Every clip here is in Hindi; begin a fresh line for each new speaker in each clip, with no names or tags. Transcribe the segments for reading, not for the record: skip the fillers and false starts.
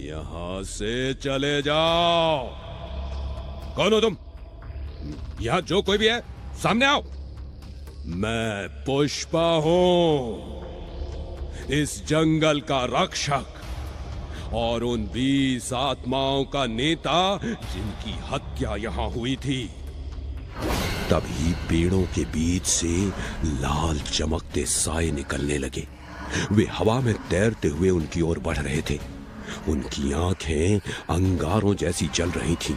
यहां से चले जाओ। कौन हो तुम? यहां जो कोई भी है सामने आओ। मैं पुष्पा हूं, इस जंगल का रक्षक और उन 20 आत्माओं का नेता जिनकी हत्या यहां हुई थी। तभी पेड़ों के बीच से लाल चमकते साए निकलने लगे। वे हवा में तैरते हुए उनकी ओर बढ़ रहे थे। उनकी आंखें अंगारों जैसी जल रही थीं।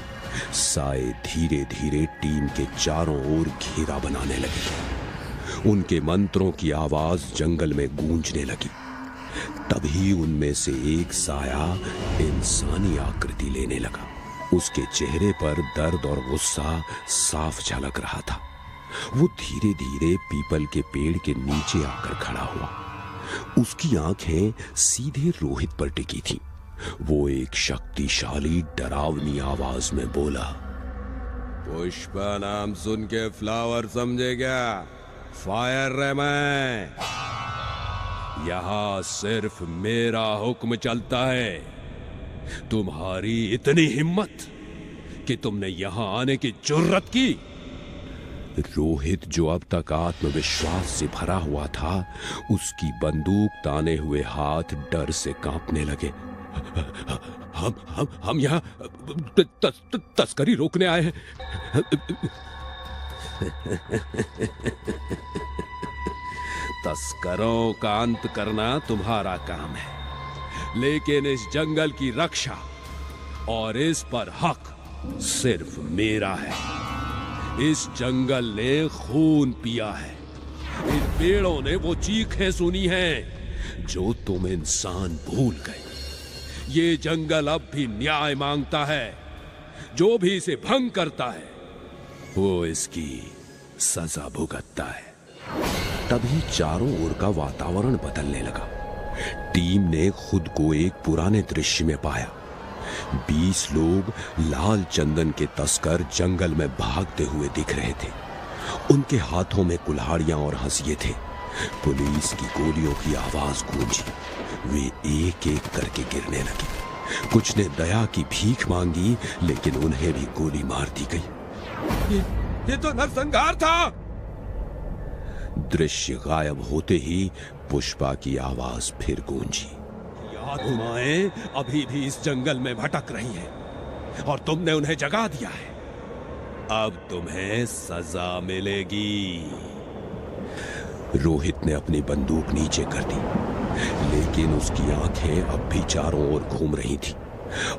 साए धीरे धीरे टीम के चारों ओर घेरा बनाने लगे। उनके मंत्रों की आवाज जंगल में गूंजने लगी। तभी उनमें से एक साया इंसानी आकृति लेने लगा। उसके चेहरे पर दर्द और गुस्सा साफ झलक रहा था। वो धीरे धीरे पीपल के पेड़ के नीचे आकर खड़ा हुआ। उसकी आंखें सीधे रोहित पर टिकी थीं। वो एक शक्तिशाली डरावनी आवाज में बोला, पुष्पा नाम सुन के फ्लावर समझे क्या? फायर है मैं। यहां सिर्फ मेरा हुक्म चलता है। तुम्हारी इतनी हिम्मत कि तुमने यहां आने की जुर्रत की? रोहित, जो अब तक आत्मविश्वास से भरा हुआ था, उसकी बंदूक ताने हुए हाथ डर से कांपने लगे। हम यहाँ तस्करी रोकने आए हैं। तस्करों का अंत करना तुम्हारा काम है, लेकिन इस जंगल की रक्षा और इस पर हक सिर्फ मेरा है। इस जंगल ने खून पिया है। इन पेड़ों ने वो चीखें सुनी हैं जो तुम इंसान भूल गए। ये जंगल अब भी न्याय मांगता है। जो भी इसे भंग करता है वो इसकी सजा भुगतता है। तभी चारों ओर का वातावरण बदलने लगा। टीम ने खुद को एक पुराने दृश्य में पाया। 20 लोग लाल चंदन के तस्कर जंगल में भागते हुए दिख रहे थे। उनके हाथों में कुल्हाड़ियां और हंसिए थे। पुलिस की गोलियों की आवाज गूंजी। वे एक एक करके गिरने लगे। कुछ ने दया की भीख मांगी, लेकिन उन्हें भी गोली मार दी गई। ये तो नरसंहार था। दृश्य गायब होते ही पुष्पा की आवाज फिर गूंजी। आत्माएं अभी भी इस जंगल में भटक रही हैं और तुमने उन्हें जगा दिया है। अब तुम्हें सजा मिलेगी। रोहित ने अपनी बंदूक नीचे कर दी, लेकिन उसकी आंखें अब भी चारों ओर घूम रही थी।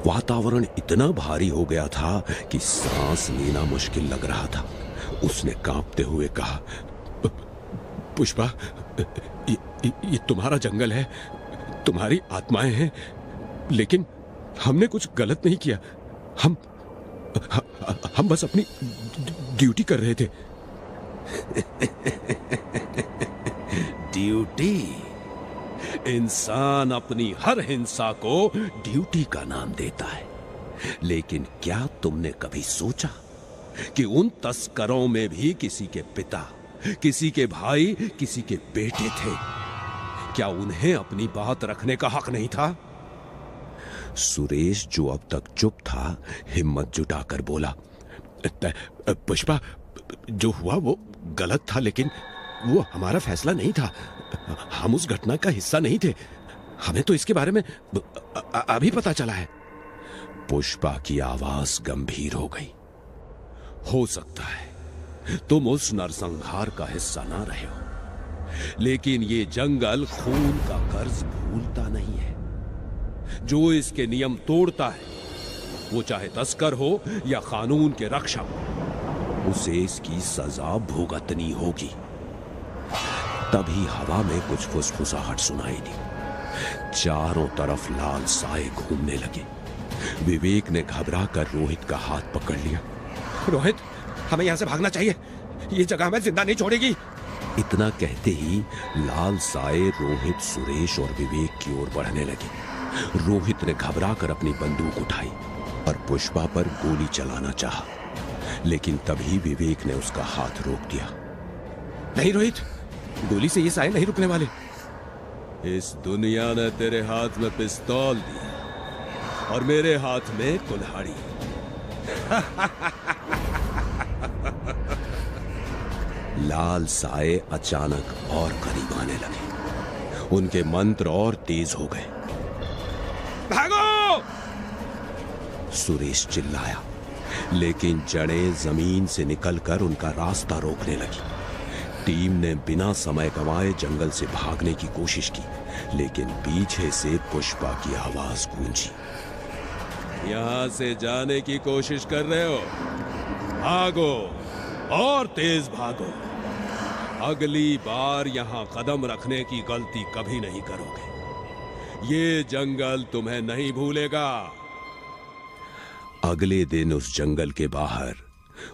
वातावरण इतना भारी हो गया था कि सांस लेना मुश्किल लग रहा था। उसने कांपते हुए कहा, पुष्पा, ये तुम्हारा जंगल है, तुम्हारी आत्माएं हैं, लेकिन हमने कुछ गलत नहीं किया। हम बस अपनी ड्यूटी कर रहे थे। ड्यूटी? इंसान अपनी हर हिंसा को ड्यूटी का नाम देता है, लेकिन क्या तुमने कभी सोचा कि उन तस्करों में भी किसी के पिता, किसी के भाई, किसी के बेटे थे? क्या उन्हें अपनी बात रखने का हक नहीं था? सुरेश, जो अब तक चुप था, हिम्मत जुटाकर बोला, पुष्पा, जो हुआ वो गलत था, लेकिन वो हमारा फैसला नहीं था। हम उस घटना का हिस्सा नहीं थे। हमें तो इसके बारे में अभी पता चला है। पुष्पा की आवाज गंभीर हो गई। हो सकता है तुम उस नरसंहार का हिस्सा ना रहे हो, लेकिन ये जंगल खून का कर्ज भूलता नहीं है। जो इसके नियम तोड़ता है, वो चाहे तस्कर हो या कानून के रक्षक, उसे इसकी सजा भुगतनी होगी। तभी हवा में कुछ फुसफुसाहट सुनाई दी। चारों तरफ लाल साए घूमने लगे। विवेक ने घबराकर रोहित का हाथ पकड़ लिया। रोहित, हमें यहां से भागना चाहिए। ये जगह हमें जिंदा नहीं छोड़ेगी। इतना कहते ही लाल साए रोहित, सुरेश और विवेक की ओर बढ़ने लगे। रोहित ने घबराकर अपनी बंदूक उठाई और पुष्पा पर गोली चलाना चाहा, लेकिन तभी विवेक ने उसका हाथ रोक दिया। नहीं रोहित, गोली से ये साए नहीं रुकने वाले। इस दुनिया ने तेरे हाथ में पिस्तौल दिया, और मेरे हाथ में कुल्हाड़ी। लाल साए अचानक और करीब आने लगे। उनके मंत्र और तेज हो गए। भागो! सुरेश चिल्लाया, लेकिन जड़ें जमीन से निकलकर उनका रास्ता रोकने लगी। टीम ने बिना समय गंवाए जंगल से भागने की कोशिश की, लेकिन पीछे से पुष्पा की आवाज गूंजी। यहां से जाने की कोशिश कर रहे हो? भागो और तेज भागो। अगली बार यहां कदम रखने की गलती कभी नहीं करोगे। ये जंगल तुम्हें नहीं भूलेगा। अगले दिन उस जंगल के बाहर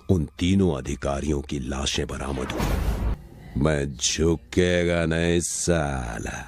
उन तीनों अधिकारियों की लाशें बरामद हुई। मैं झुकेगा नहीं साला।